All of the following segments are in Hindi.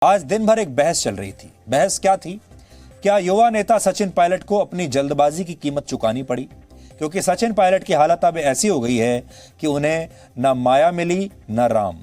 आज दिन भर एक बहस चल रही थी। बहस क्या थी? क्या युवा नेता सचिन पायलट को अपनी जल्दबाजी की कीमत चुकानी पड़ी? क्योंकि सचिन पायलट की हालत अब ऐसी हो गई है कि उन्हें न माया मिली न राम।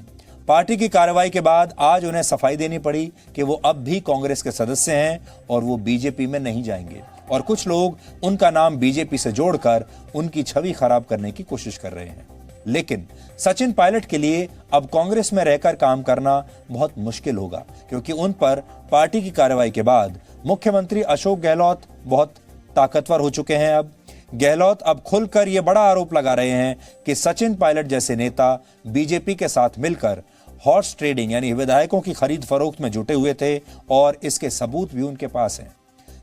पार्टी की कार्रवाई के बाद आज उन्हें सफाई देनी पड़ी कि वो अब भी कांग्रेस के सदस्य हैं और वो बीजेपी में नहीं जाएंगे। और कुछ लोग उनका नाम बीजेपी से जोड़कर उनकी छवि खराब करने की कोशिश कर रहे हैं। लेकिन सचिन पायलट के लिए अब कांग्रेस में रहकर काम करना बहुत मुश्किल होगा, क्योंकि उन पर पार्टी की कार्रवाई के बाद मुख्यमंत्री अशोक गहलोत बहुत ताकतवर हो चुके हैं। अब गहलोत अब खुलकर यह बड़ा आरोप लगा रहे हैं कि सचिन पायलट जैसे नेता बीजेपी के साथ मिलकर हॉर्स ट्रेडिंग यानी विधायकों की खरीद फरोख्त में जुटे हुए थे और इसके सबूत भी उनके पास हैं।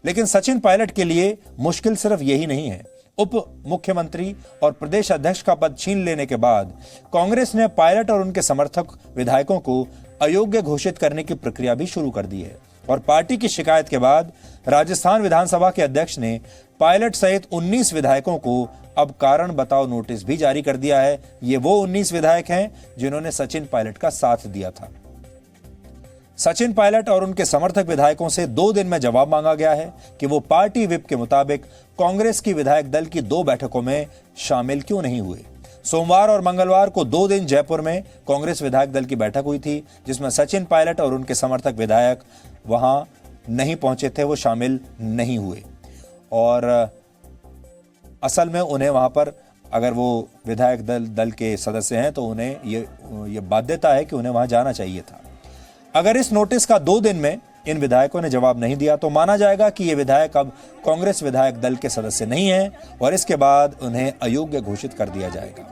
लेकिन सचिन पायलट के लिए मुश्किल सिर्फ यही नहीं है। उप मुख्यमंत्री और प्रदेश अध्यक्ष का पद छीन लेने के बाद कांग्रेस ने पायलट और उनके समर्थक विधायकों को अयोग्य घोषित करने की प्रक्रिया भी शुरू कर दी है। और पार्टी की शिकायत के बाद राजस्थान विधानसभा के अध्यक्ष ने पायलट सहित 19 विधायकों को अब कारण बताओ नोटिस भी जारी कर दिया है। ये वो 19 विधायक हैं जिन्होंने सचिन पायलट का साथ दिया था। सचिन पायलट और उनके समर्थक विधायकों से 2 दिन में जवाब मांगा गया है कि वो पार्टी विप के मुताबिक कांग्रेस की विधायक दल की 2 बैठकों में शामिल क्यों नहीं हुए। सोमवार और मंगलवार को 2 दिन जयपुर में कांग्रेस विधायक दल की बैठक हुई थी, जिसमें सचिन पायलट और उनके समर्थक विधायक वहां नहीं पहुंचे थे, वो शामिल नहीं हुए। और असल में उन्हें वहां पर, अगर वो विधायक दल के सदस्य हैं तो उन्हें ये बाध्यता है कि उन्हें वहां जाना चाहिए था। अगर इस नोटिस का 2 दिन में इन विधायकों ने जवाब नहीं दिया तो माना जाएगा कि ये विधायक अब कांग्रेस विधायक दल के सदस्य नहीं हैं और इसके बाद उन्हें अयोग्य घोषित कर दिया जाएगा।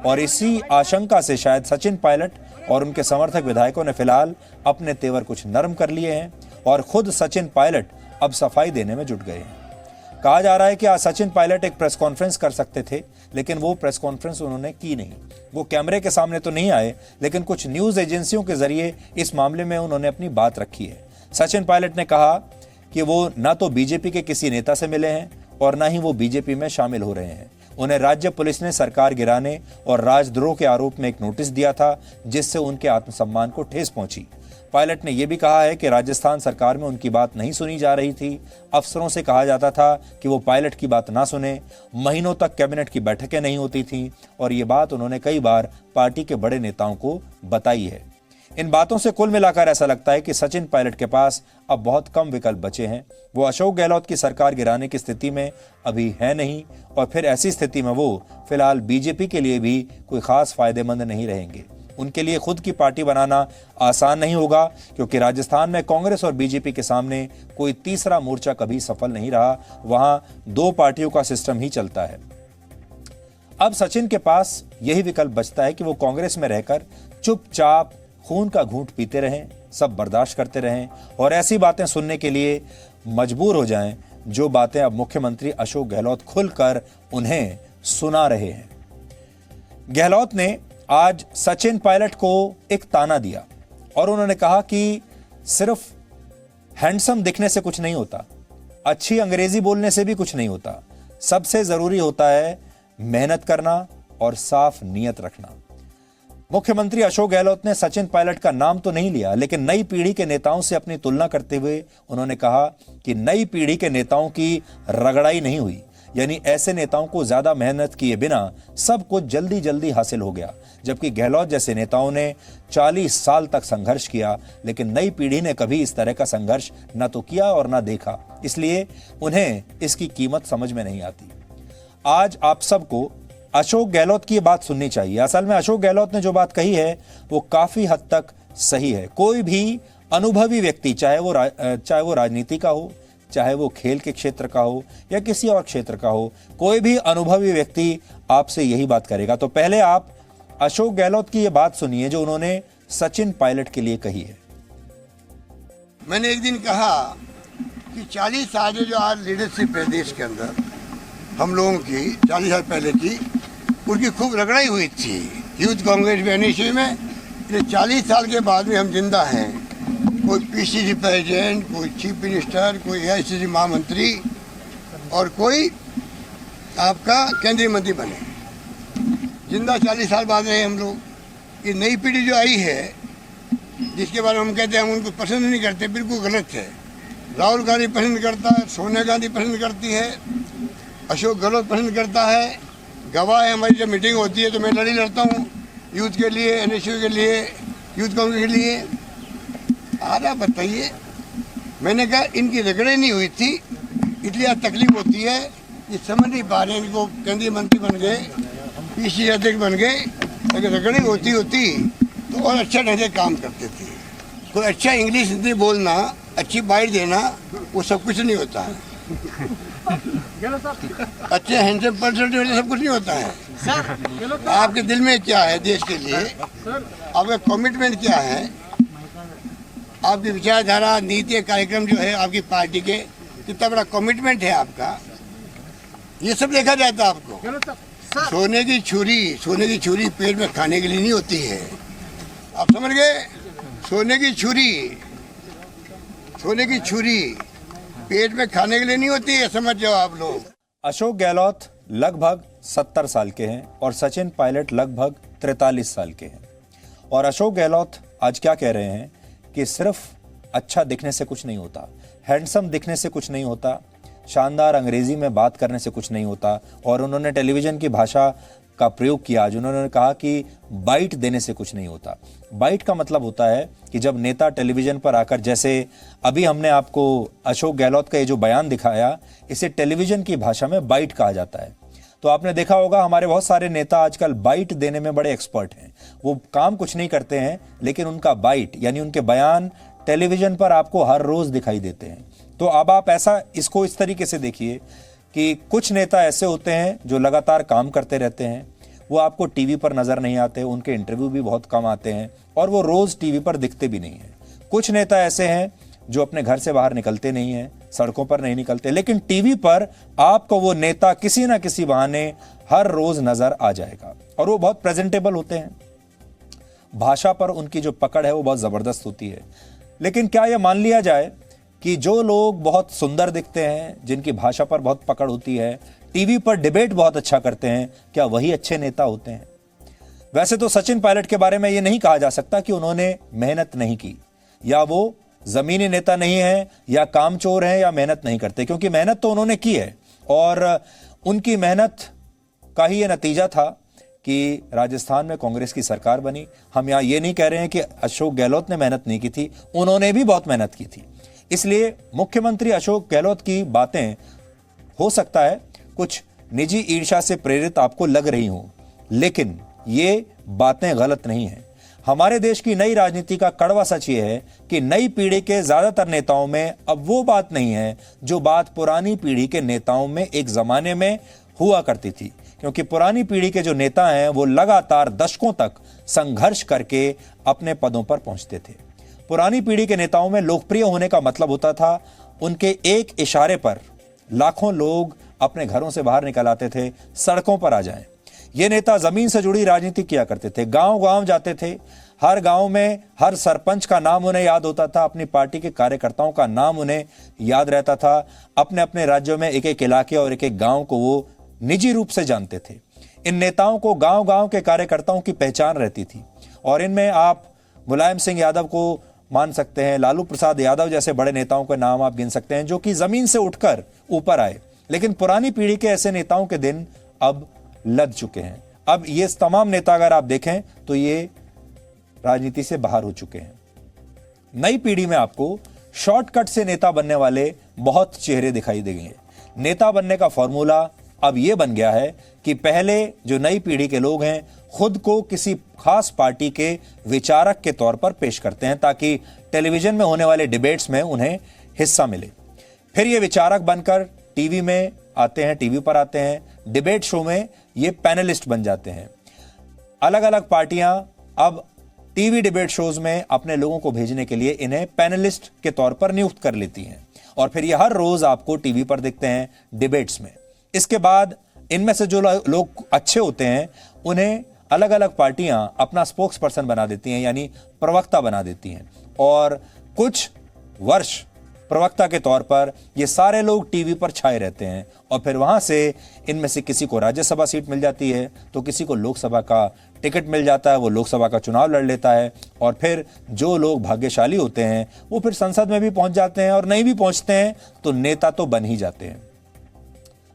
और इसी आशंका से शायद सचिन पायलट और उनके समर्थक विधायकों ने फिलहाल अपने तेवर कुछ नरम कर लिए हैं और खुद सचिन पायलट अब सफाई देने में जुट गए हैं। कहा जा रहा है कि आज सचिन पायलट एक प्रेस कॉन्फ्रेंस कर सकते थे, लेकिन वो प्रेस कॉन्फ्रेंस उन्होंने की नहीं। वो कैमरे के सामने तो नहीं आए, लेकिन कुछ न्यूज एजेंसियों के जरिए इस मामले में उन्होंने अपनी बात रखी है। सचिन पायलट ने कहा कि वो ना तो बीजेपी के किसी नेता से मिले हैं और ना ही वो बीजेपी में शामिल हो रहे हैं। उन्हें राज्य पुलिस ने सरकार गिराने और राजद्रोह के आरोप में एक नोटिस दिया था, जिससे उनके आत्मसम्मान को ठेस पहुंची। पायलट ने यह भी कहा है कि राजस्थान सरकार में उनकी बात नहीं सुनी जा रही थी। अफसरों से कहा जाता था कि वो पायलट की बात ना सुने। महीनों तक कैबिनेट की बैठकें नहीं होती थीं और ये बात उन्होंने कई बार पार्टी के बड़े नेताओं को बताई है। इन बातों से कुल मिलाकर ऐसा लगता है कि सचिन पायलट के पास अब बहुत कम विकल्प बचे हैं। वो अशोक गहलोत की सरकार गिराने की स्थिति में अभी है नहीं और फिर ऐसी स्थिति में वो फिलहाल बीजेपी के लिए भी कोई खास फायदेमंद नहीं रहेंगे। उनके लिए खुद की पार्टी बनाना आसान नहीं होगा, क्योंकि राजस्थान में कांग्रेस और बीजेपी के सामने कोई तीसरा मोर्चा कभी सफल नहीं रहा। वहां 2 पार्टियों का सिस्टम ही चलता है। अब सचिन के पास यही विकल्प बचता है कि वो कांग्रेस में रहकर चुपचाप खून का घूंट पीते रहें, सब बर्दाश्त करते रहें और ऐसी बातें सुनने के लिए मजबूर हो जाएं जो बातें अब मुख्यमंत्री अशोक गहलोत खुलकर उन्हें सुना रहे हैं। गहलोत ने आज सचिन पायलट को एक ताना दिया और उन्होंने कहा कि सिर्फ हैंडसम दिखने से कुछ नहीं होता, अच्छी अंग्रेजी बोलने से भी कुछ नहीं होता। सबसे जरूरी होता है मेहनत करना और साफ नीयत रखना। मुख्यमंत्री अशोक गहलोत ने सचिन पायलट का नाम तो नहीं लिया, लेकिन नई पीढ़ी के नेताओं से अपनी तुलना करते हुए उन्होंने कहा कि नई पीढ़ी के नेताओं की रगड़ाई नहीं हुई, यानी ऐसे नेताओं को ज्यादा मेहनत किए बिना सब कुछ जल्दी जल्दी हासिल हो गया। जबकि गहलोत जैसे नेताओं ने 40 साल तक संघर्ष किया, लेकिन नई पीढ़ी ने कभी इस तरह का संघर्ष न तो किया और न देखा, इसलिए उन्हें इसकी कीमत समझ में नहीं आती। आज आप सबको अशोक गहलोत की बात सुननी चाहिए। असल में अशोक गहलोत ने जो बात कही है वो काफी हद तक सही है। कोई भी अनुभवी व्यक्ति, चाहे वो राजनीति का हो, चाहे वो खेल के क्षेत्र का हो या किसी और क्षेत्र का हो, कोई भी अनुभवी व्यक्ति आपसे यही बात करेगा। तो पहले आप अशोक गहलोत की ये बात सुनिए जो उन्होंने सचिन पायलट के लिए कही है। मैंने एक दिन कहा कि 40 साल जो आज लीडरशिप है देश के अंदर, हम लोगों की 40 साल पहले की, उनकी खूब रगड़ाई हुई थी यूथ कांग्रेस भी एनएसयू में। 40 साल के बाद भी हम जिंदा हैं। कोई पीसीसी प्रेसिडेंट, कोई चीफ मिनिस्टर, कोई एआईसीसी महामंत्री और कोई आपका केंद्रीय मंत्री बने। जिंदा 40 साल बाद रहे हम लोग। ये नई पीढ़ी जो आई है जिसके बारे में हम कहते हैं हम उनको पसंद नहीं करते, बिल्कुल गलत है। राहुल गांधी पसंद करता है, सोनिया गांधी पसंद करती है, अशोक गहलोत पसंद करता है। गवाह है, हमारी जब मीटिंग होती है तो मैं लड़ी लड़ता हूँ यूथ के लिए, एनएसयू के लिए, यूथ कांग्रेस के लिए। आधा बताइए, मैंने कहा इनकी रगड़े नहीं हुई थी, इसलिए आज तकलीफ होती है। ये समझ नहीं पा रहे, इनको केंद्रीय मंत्री बन गए, पीसीसी अध्यक्ष बन गए। अगर रगड़े होती तो और अच्छा ढंग से काम करते थे। कोई अच्छा इंग्लिश हिंदी बोलना, अच्छी बाइट देना, वो सब कुछ नहीं होता है। अच्छे हैंडसम पर्सनैलिटी वाले सब कुछ नहीं होता है। आपके दिल में क्या है देश के लिए, आपका कमिटमेंट क्या है, आपकी विचारधारा, नीति, कार्यक्रम जो है आपकी पार्टी के, कितना बड़ा कमिटमेंट है आपका, ये सब देखा जाता है आपको। सोने की छुरी पेट में खाने के लिए नहीं होती है, आप समझ गए। सोने की छुरी पेट में खाने के लिए नहीं होती है, समझ जाओ आप लोग। अशोक गहलोत लगभग 70 साल के हैं और सचिन पायलट लगभग 43 साल के हैं। और अशोक गहलोत आज क्या कह रहे हैं कि सिर्फ अच्छा दिखने से कुछ नहीं होता, हैंडसम दिखने से कुछ नहीं होता, शानदार अंग्रेजी में बात करने से कुछ नहीं होता। और उन्होंने टेलीविजन की भाषा का प्रयोग किया, आज उन्होंने कहा कि बाइट देने से कुछ नहीं होता। बाइट का मतलब होता है कि जब नेता टेलीविजन पर आकर, जैसे अभी हमने आपको अशोक गहलोत का ये जो बयान दिखाया, इसे टेलीविजन की भाषा में बाइट कहा जाता है। तो आपने देखा होगा हमारे बहुत सारे नेता आजकल बाइट देने में बड़े एक्सपर्ट हैं। वो काम कुछ नहीं करते हैं, लेकिन उनका बाइट यानी उनके बयान टेलीविजन पर आपको हर रोज दिखाई देते हैं। तो अब आप इसको इस तरीके से देखिए कि कुछ नेता ऐसे होते हैं जो लगातार काम करते रहते हैं, वो आपको टीवी पर नजर नहीं आते, उनके इंटरव्यू भी बहुत कम आते हैं और वो रोज टीवी पर दिखते भी नहीं हैं। कुछ नेता ऐसे हैं जो अपने घर से बाहर निकलते नहीं हैं, सड़कों पर नहीं निकलते, लेकिन टीवी पर आपको वो नेता किसी ना किसी बहाने हर रोज नजर आ जाएगा और वो बहुत प्रेजेंटेबल होते हैं। भाषा पर उनकी जो पकड़ है वो बहुत जबरदस्त होती है। लेकिन क्या यह मान लिया जाए कि जो लोग बहुत सुंदर दिखते हैं, जिनकी भाषा पर बहुत पकड़ होती है, टीवी पर डिबेट बहुत अच्छा करते हैं, क्या वही अच्छे नेता होते हैं? वैसे तो सचिन पायलट के बारे में यह नहीं कहा जा सकता कि उन्होंने मेहनत नहीं की, या वो जमीनी नेता नहीं है, या कामचोर हैं, या मेहनत नहीं करते, क्योंकि मेहनत तो उन्होंने की है। और उनकी मेहनत का ही ये नतीजा था कि राजस्थान में कांग्रेस की सरकार बनी। हम यहाँ ये नहीं कह रहे हैं कि अशोक गहलोत ने मेहनत नहीं की थी, उन्होंने भी बहुत मेहनत की थी। इसलिए मुख्यमंत्री अशोक गहलोत की बातें हो सकता है कुछ निजी ईर्ष्या से प्रेरित आपको लग रही हों, लेकिन ये बातें गलत नहीं हैं। हमारे देश की नई राजनीति का कड़वा सच ये है कि नई पीढ़ी के ज्यादातर नेताओं में अब वो बात नहीं है जो बात पुरानी पीढ़ी के नेताओं में एक जमाने में हुआ करती थी। क्योंकि पुरानी पीढ़ी के जो नेता हैं वो लगातार दशकों तक संघर्ष करके अपने पदों पर पहुंचते थे। पुरानी पीढ़ी के नेताओं में लोकप्रिय होने का मतलब होता था उनके एक इशारे पर लाखों लोग अपने घरों से बाहर निकल आते थे, सड़कों पर आ जाएं। ये नेता जमीन से जुड़ी राजनीति किया करते थे, गांव-गांव जाते थे, हर गांव में हर सरपंच का नाम उन्हें याद होता था, अपनी पार्टी के कार्यकर्ताओं का नाम उन्हें याद रहता था, अपने अपने राज्यों में एक एक इलाके और एक एक गांव को वो निजी रूप से जानते थे। इन नेताओं को गांव-गांव के कार्यकर्ताओं की पहचान रहती थी और इनमें आप मुलायम सिंह यादव को मान सकते हैं, लालू प्रसाद यादव जैसे बड़े नेताओं के नाम आप गिन सकते हैं जो कि जमीन से उठकर ऊपर आए। लेकिन पुरानी पीढ़ी के ऐसे नेताओं के दिन अब लद चुके हैं। अब ये तमाम नेता अगर आप देखें तो ये राजनीति से बाहर हो चुके हैं। नई पीढ़ी में आपको शॉर्टकट से नेता बनने वाले बहुत चेहरे दिखाई देंगे। नेता बनने का फॉर्मूला अब यह बन गया है कि पहले जो नई पीढ़ी के लोग हैं खुद को किसी खास पार्टी के विचारक के तौर पर पेश करते हैं ताकि टेलीविजन में होने वाले डिबेट्स में उन्हें हिस्सा मिले। फिर ये विचारक बनकर टीवी में आते हैं, टीवी पर आते हैं, डिबेट शो में ये पैनलिस्ट बन जाते हैं। अलग अलग पार्टियां अब टीवी डिबेट शोज में अपने लोगों को भेजने के लिए इन्हें पैनलिस्ट के तौर पर नियुक्त कर लेती हैं और फिर ये हर रोज आपको टीवी पर दिखते हैं डिबेट्स में। इसके बाद इनमें से जो लोग अच्छे होते हैं उन्हें अलग अलग पार्टियां अपना स्पोक्स पर्सन बना देती हैं, यानी प्रवक्ता बना देती हैं। और कुछ वर्ष प्रवक्ता के तौर पर ये सारे लोग टीवी पर छाए रहते हैं और फिर वहां से इनमें से किसी को राज्यसभा सीट मिल जाती है तो किसी को लोकसभा का टिकट मिल जाता है, वो लोकसभा का चुनाव लड़ लेता है और फिर जो लोग भाग्यशाली होते हैं वो फिर संसद में भी पहुंच जाते हैं और नहीं भी पहुंचते हैं तो नेता तो बन ही जाते हैं।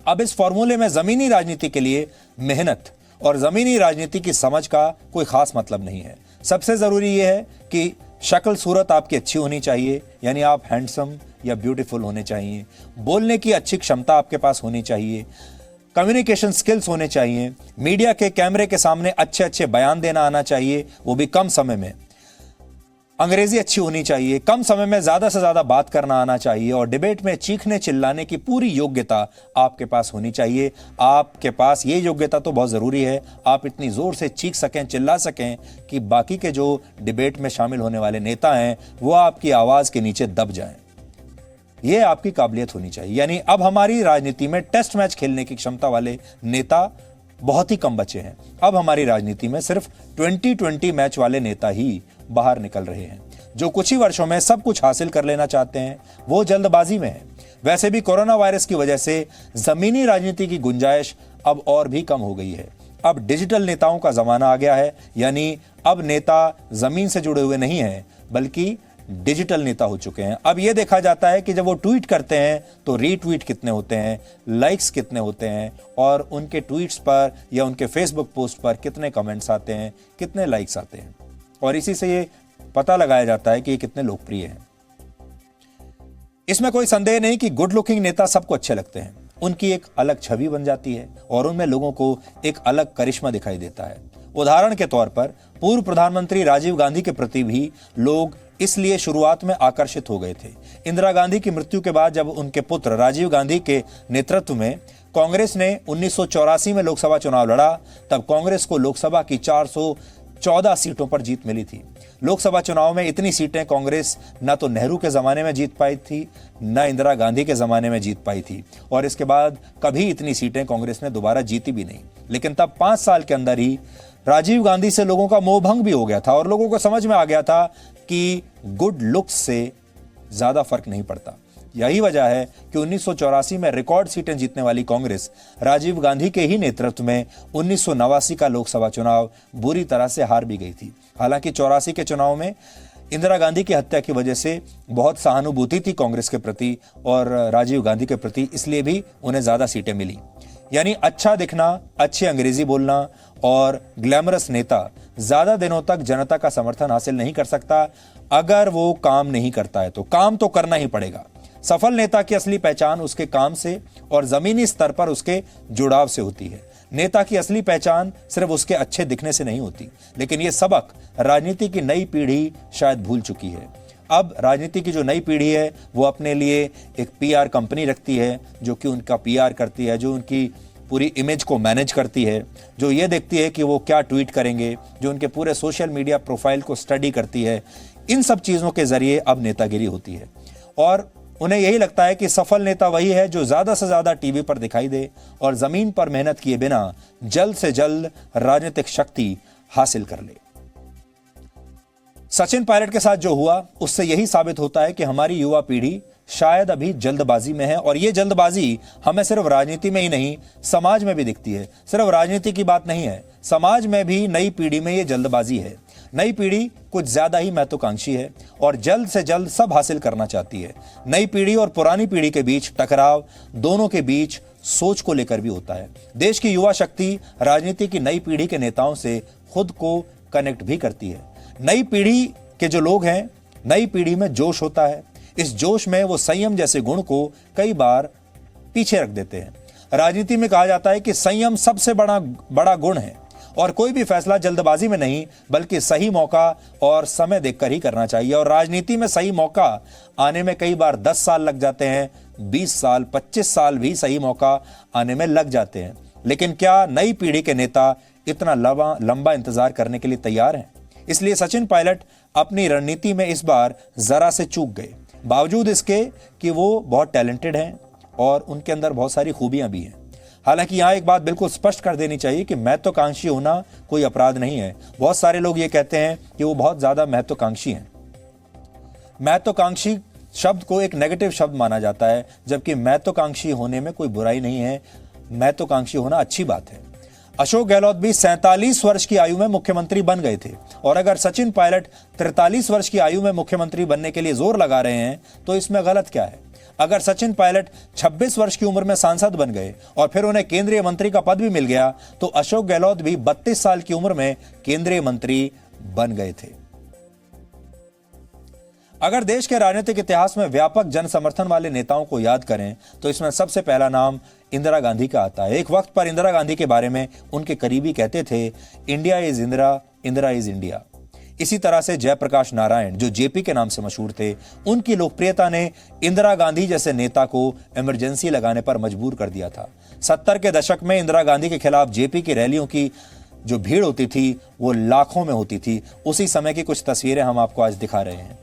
अब इस फॉर्मूले में जमीनी राजनीति के लिए मेहनत और जमीनी राजनीति की समझ का कोई खास मतलब नहीं है। सबसे जरूरी यह है कि शक्ल सूरत आपकी अच्छी होनी चाहिए, यानी आप हैंडसम या ब्यूटीफुल होने चाहिए, बोलने की अच्छी क्षमता आपके पास होनी चाहिए, कम्युनिकेशन स्किल्स होने चाहिए, मीडिया के कैमरे के सामने अच्छे अच्छे बयान देना आना चाहिए, वो भी कम समय में, अंग्रेजी अच्छी होनी चाहिए, कम समय में ज्यादा से ज्यादा बात करना आना चाहिए और डिबेट में चीखने चिल्लाने की पूरी योग्यता आपके पास होनी चाहिए। आपके पास ये योग्यता तो बहुत जरूरी है, आप इतनी जोर से चीख सकें, चिल्ला सकें कि बाकी के जो डिबेट में शामिल होने वाले नेता हैं वो आपकी आवाज के नीचे दब जाएं। ये आपकी काबिलियत होनी चाहिए। यानी अब हमारी राजनीति में टेस्ट मैच खेलने की क्षमता वाले नेता बहुत ही कम बचे हैं। अब हमारी राजनीति में सिर्फ 2020 मैच वाले नेता ही बाहर निकल रहे हैं। जो कुछ ही वर्षों में सब कुछ हासिल कर लेना चाहते हैं वो जल्दबाजी में है। वैसे भी कोरोना वायरस की वजह से जमीनी राजनीति की गुंजाइश अब और भी कम हो गई है। अब डिजिटल नेताओं का जमाना आ गया है, यानी अब नेता जमीन से जुड़े हुए नहीं हैं बल्कि डिजिटल नेता हो चुके हैं। अब यह देखा जाता है कि जब वो ट्वीट करते हैं तो रीट्वीट कितने होते हैं, लाइक्स कितने होते हैं और उनके ट्वीट्स पर या उनके फेसबुक पोस्ट पर कितने कमेंट्स आते हैं, कितने लाइक्स आते हैं और इसी से ये पता लगाया जाता है कि ये कितने लोकप्रिय हैं। इसमें कोई संदेह नहीं कि गुड लुकिंग नेता सबको अच्छे लगते हैं, उनकी एक अलग छवि बन जाती है और उनमें लोगों को एक अलग करिश्मा दिखाई देता है। उदाहरण के तौर पर पूर्व प्रधानमंत्री राजीव गांधी के प्रति भी लोग इसलिए शुरुआत में आकर्षित हो गए थे। इंदिरा गांधी की मृत्यु के बाद जब उनके पुत्र राजीव गांधी के नेतृत्व में कांग्रेस ने 1984 में लोकसभा चुनाव लड़ा, तब कांग्रेस को लोकसभा की 414 सीटों पर जीत मिली थी। लोकसभा चुनाव में इतनी सीटें कांग्रेस न तो नेहरू के जमाने में जीत पाई थी, न इंदिरा गांधी के जमाने में जीत पाई थी और इसके बाद कभी इतनी सीटें कांग्रेस ने दोबारा जीती भी नहीं। लेकिन तब 5 साल के अंदर ही राजीव गांधी से लोगों का मोहभंग भी हो गया था और लोगों को समझ में आ गया था कि गुड लुक्स से ज्यादा फर्क नहीं पड़ता। यही वजह है कि 1984 में रिकॉर्ड सीटें जीतने वाली कांग्रेस राजीव गांधी के ही नेतृत्व में 1989 का लोकसभा चुनाव बुरी तरह से हार भी गई थी। हालांकि 84 के चुनाव में इंदिरा गांधी की हत्या की वजह से बहुत सहानुभूति थी कांग्रेस के प्रति और राजीव गांधी के प्रति, इसलिए भी उन्हें ज्यादा सीटें मिली। यानी अच्छा दिखना, अच्छी अंग्रेजी बोलना और ग्लैमरस नेता ज्यादा दिनों तक जनता का समर्थन हासिल नहीं कर सकता अगर वो काम नहीं करता है। तो काम तो करना ही पड़ेगा। सफल नेता की असली पहचान उसके काम से और जमीनी स्तर पर उसके जुड़ाव से होती है। नेता की असली पहचान सिर्फ उसके अच्छे दिखने से नहीं होती, लेकिन यह सबक राजनीति की नई पीढ़ी शायद भूल चुकी है। अब राजनीति की जो नई पीढ़ी है वो अपने लिए एक पीआर कंपनी रखती है जो कि उनका पीआर करती है, जो उनकी पूरी इमेज को मैनेज करती है, जो ये देखती है कि वो क्या ट्वीट करेंगे, जो उनके पूरे सोशल मीडिया प्रोफाइल को स्टडी करती है। इन सब चीज़ों के जरिए अब नेतागिरी होती है और उन्हें यही लगता है कि सफल नेता वही है जो ज़्यादा से ज़्यादा टीवी पर दिखाई दे और ज़मीन पर मेहनत किए बिना जल्द से जल्द राजनीतिक शक्ति हासिल कर ले। सचिन पायलट के साथ जो हुआ उससे यही साबित होता है कि हमारी युवा पीढ़ी शायद अभी जल्दबाजी में है और ये जल्दबाजी हमें सिर्फ राजनीति में ही नहीं समाज में भी दिखती है। सिर्फ राजनीति की बात नहीं है, समाज में भी नई पीढ़ी में ये जल्दबाजी है। नई पीढ़ी कुछ ज्यादा ही महत्वाकांक्षी है और जल्द से जल्द सब हासिल करना चाहती है। नई पीढ़ी और पुरानी पीढ़ी के बीच टकराव दोनों के बीच सोच को लेकर भी होता है। देश की युवा शक्ति राजनीति की नई पीढ़ी के नेताओं से खुद को कनेक्ट भी करती है। नई पीढ़ी के जो लोग हैं, नई पीढ़ी में जोश होता है। इस जोश में वो संयम जैसे गुण को कई बार पीछे रख देते हैं। राजनीति में कहा जाता है कि संयम सबसे बड़ा गुण है और कोई भी फैसला जल्दबाजी में नहीं बल्कि सही मौका और समय देखकर ही करना चाहिए। और राजनीति में सही मौका आने में कई बार 10 साल लग जाते हैं, 20 साल, 25 साल भी सही मौका आने में लग जाते हैं। लेकिन क्या नई पीढ़ी के नेता इतना लंबा इंतजार करने के लिए तैयार हैं? इसलिए सचिन पायलट अपनी रणनीति में इस बार जरा से चूक गए, बावजूद इसके कि वो बहुत टैलेंटेड हैं और उनके अंदर बहुत सारी खूबियां भी हैं। हालांकि यहाँ एक बात बिल्कुल स्पष्ट कर देनी चाहिए कि महत्वाकांक्षी होना कोई अपराध नहीं है। बहुत सारे लोग ये कहते हैं कि वो बहुत ज्यादा महत्वाकांक्षी हैं। महत्वाकांक्षी शब्द को एक नेगेटिव शब्द माना जाता है, जबकि महत्वाकांक्षी होने में कोई बुराई नहीं है। महत्वाकांक्षी होना अच्छी बात है। अशोक गहलोत भी 47 वर्ष की आयु में मुख्यमंत्री बन गए थे, और अगर सचिन पायलट 43 वर्ष की आयु में मुख्यमंत्री बनने के लिए जोर लगा रहे हैं तो इसमें गलत क्या है। अगर सचिन पायलट 26 वर्ष की उम्र में सांसद बन गए और फिर उन्हें केंद्रीय मंत्री का पद भी मिल गया, तो अशोक गहलोत भी 32 साल की उम्र में केंद्रीय मंत्री बन गए थे। अगर देश के राजनीतिक इतिहास में व्यापक जन समर्थन वाले नेताओं को याद करें तो इसमें सबसे पहला नाम इंदिरा गांधी का आता है। एक वक्त पर इंदिरा गांधी के बारे में उनके करीबी कहते थे, India is Indira, Indira is India. इसी तरह से जयप्रकाश नारायण, जो जेपी के नाम से मशहूर थे, उनकी लोकप्रियता ने इंदिरा गांधी जैसे नेता को इमरजेंसी लगाने पर मजबूर कर दिया था। 70 के दशक में इंदिरा गांधी के खिलाफ जेपी की रैलियों की जो भीड़ होती थी वो लाखों में होती थी। उसी समय की कुछ तस्वीरें हम आपको आज दिखा रहे हैं।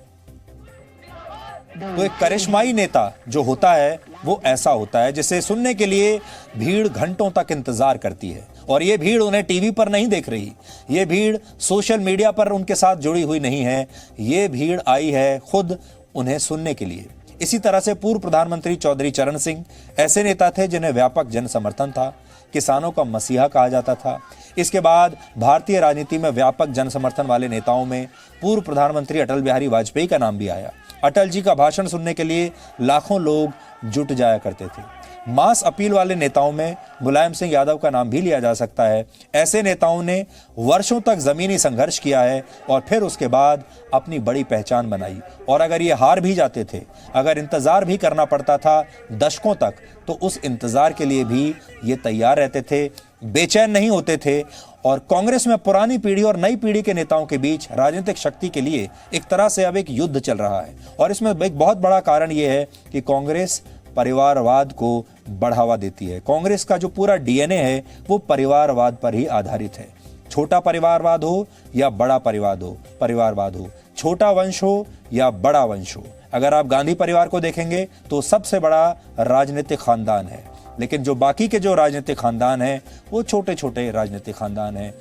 तो एक करिश्माई नेता जो होता है वो ऐसा होता है जिसे सुनने के लिए भीड़ घंटों तक इंतजार करती है, और ये भीड़ उन्हें टीवी पर नहीं देख रही, ये भीड़ सोशल मीडिया पर उनके साथ जुड़ी हुई नहीं है, ये भीड़ आई है खुद उन्हें सुनने के लिए। इसी तरह से पूर्व प्रधानमंत्री चौधरी चरण सिंह ऐसे नेता थे जिन्हें व्यापक जन समर्थन था, किसानों का मसीहा कहा जाता था। इसके बाद भारतीय राजनीति में व्यापक जन समर्थन वाले नेताओं में पूर्व प्रधानमंत्री अटल बिहारी वाजपेयी का नाम भी आया। अटल जी का भाषण सुनने के लिए लाखों लोग जुट जाया करते थे। मास अपील वाले नेताओं में मुलायम सिंह यादव का नाम भी लिया जा सकता है। ऐसे नेताओं ने वर्षों तक जमीनी संघर्ष किया है और फिर उसके बाद अपनी बड़ी पहचान बनाई। और अगर ये हार भी जाते थे, अगर इंतजार भी करना पड़ता था दशकों तक, तो उस इंतजार के लिए भी ये तैयार रहते थे, बेचैन नहीं होते थे। और कांग्रेस में पुरानी पीढ़ी और नई पीढ़ी के नेताओं के बीच राजनीतिक शक्ति के लिए एक तरह से अब एक युद्ध चल रहा है। और इसमें एक बहुत बड़ा कारण यह है कि कांग्रेस परिवारवाद को बढ़ावा देती है। कांग्रेस का जो पूरा डीएनए है वो परिवारवाद पर ही आधारित है। छोटा परिवारवाद हो या बड़ा परिवारवाद हो, छोटा वंश हो या बड़ा वंश हो। अगर आप गांधी परिवार को देखेंगे तो सबसे बड़ा राजनीतिक खानदान है, लेकिन जो बाकी के जो राजनीतिक खानदान हैं वो छोटे छोटे राजनीतिक खानदान हैं।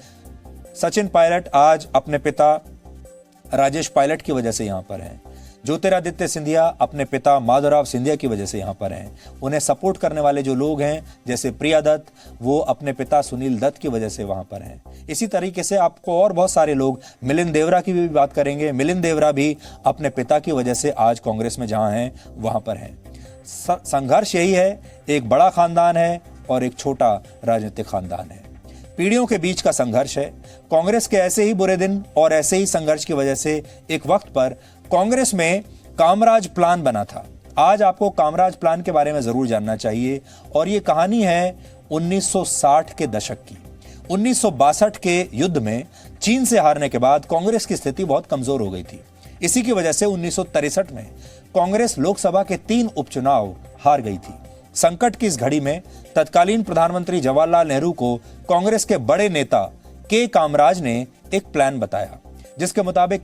सचिन पायलट आज अपने पिता राजेश पायलट की वजह से यहाँ पर हैं। ज्योतिरादित्य सिंधिया अपने पिता माधवराव सिंधिया की वजह से यहाँ पर हैं। उन्हें सपोर्ट करने वाले जो लोग हैं जैसे प्रिया दत्त, वो अपने पिता सुनील दत्त की वजह से वहाँ पर हैं। इसी तरीके से आपको और बहुत सारे लोग, मिलिंद देवरा की भी बात करेंगे। मिलिंद देवरा भी अपने पिता की वजह से आज कांग्रेस में जहाँ हैं वहाँ पर हैं। संघर्ष यही है, एक बड़ा खानदान है और एक छोटा राजनीतिक खानदान है। पीढ़ियों के बीच का संघर्ष है। कांग्रेस के ऐसे ही बुरे दिन और ऐसे ही संघर्ष की वजह से एक वक्त पर कांग्रेस में कामराज प्लान बना था। आज आपको कामराज प्लान के बारे में जरूर जानना चाहिए, और ये कहानी है 1960 के दशक की। 1962 के युद्ध में चीन से हारने के बाद कांग्रेस की स्थिति बहुत कमजोर हो गई थी। इसी की वजह से 1963 में कांग्रेस लोकसभा के 3 उपचुनाव हार गई थी। संकट की इस घड़ी में तत्कालीन प्रधानमंत्री जवाहरलाल नेहरू को कांग्रेस के बड़े नेता के कामराज ने एक प्लान बताया, जिसके मुताबिक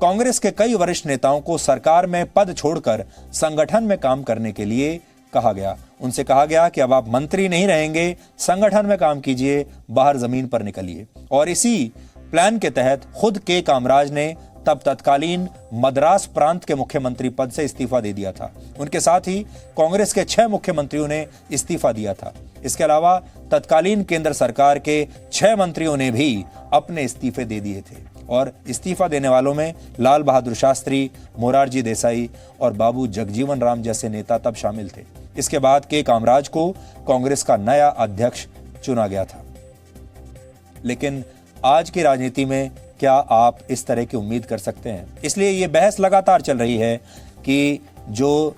कांग्रेस के कई वरिष्ठ नेताओं को सरकार में पद छोड़कर संगठन में काम करने के लिए कहा गया। उनसे कहा गया कि अब आप मंत्री नहीं रहेंगे, संगठन में काम कीजिए, बाहर जमीन पर निकलिए। और इसी प्लान के तहत खुद के कामराज ने तब तत्कालीन मद्रास प्रांत के मुख्यमंत्री पद से इस्तीफा दे दिया था। उनके साथ ही कांग्रेस के 6 मुख्यमंत्रियों ने इस्तीफा दिया था। इसके अलावा तत्कालीन केंद्र सरकार के 6 मंत्रियों ने भी अपने इस्तीफे दे दिए थे। और इस्तीफा देने वालों में लाल बहादुर शास्त्री, मोरारजी देसाई और बाबू जगजीवन राम जैसे नेता तब शामिल थे। इसके बाद के कामराज को कांग्रेस का नया अध्यक्ष चुना गया था। लेकिन आज की राजनीति में क्या आप इस तरह की उम्मीद कर सकते हैं? इसलिए ये बहस लगातार चल रही है कि जो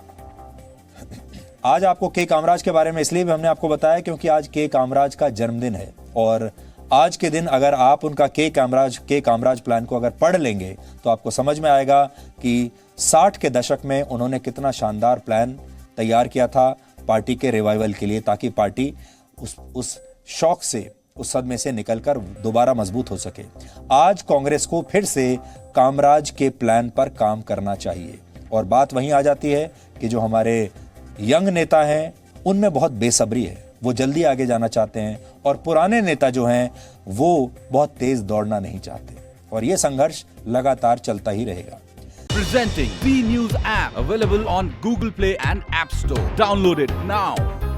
आज आपको के कामराज के बारे में इसलिए भी हमने आपको बताया क्योंकि आज के कामराज का जन्मदिन है। और आज के दिन अगर आप उनका के कामराज प्लान को अगर पढ़ लेंगे तो आपको समझ में आएगा कि 60 के दशक में उन्होंने कितना शानदार प्लान तैयार किया था पार्टी के रिवाइवल के लिए, ताकि पार्टी उस शौक से, उस सदमे से निकलकर दोबारा मजबूत हो सके। आज कांग्रेस को फिर से कामराज के प्लान पर काम करना चाहिए। और बात वहीं आ जाती है कि जो हमारे यंग नेता हैं उनमें बहुत बेसब्री है, वो जल्दी आगे जाना चाहते हैं, और पुराने नेता जो हैं वो बहुत तेज दौड़ना नहीं चाहते। और ये संघर्ष लगातार चलता ही रहेगा। Presenting B News app, available on Google Play and App Store. Download it now.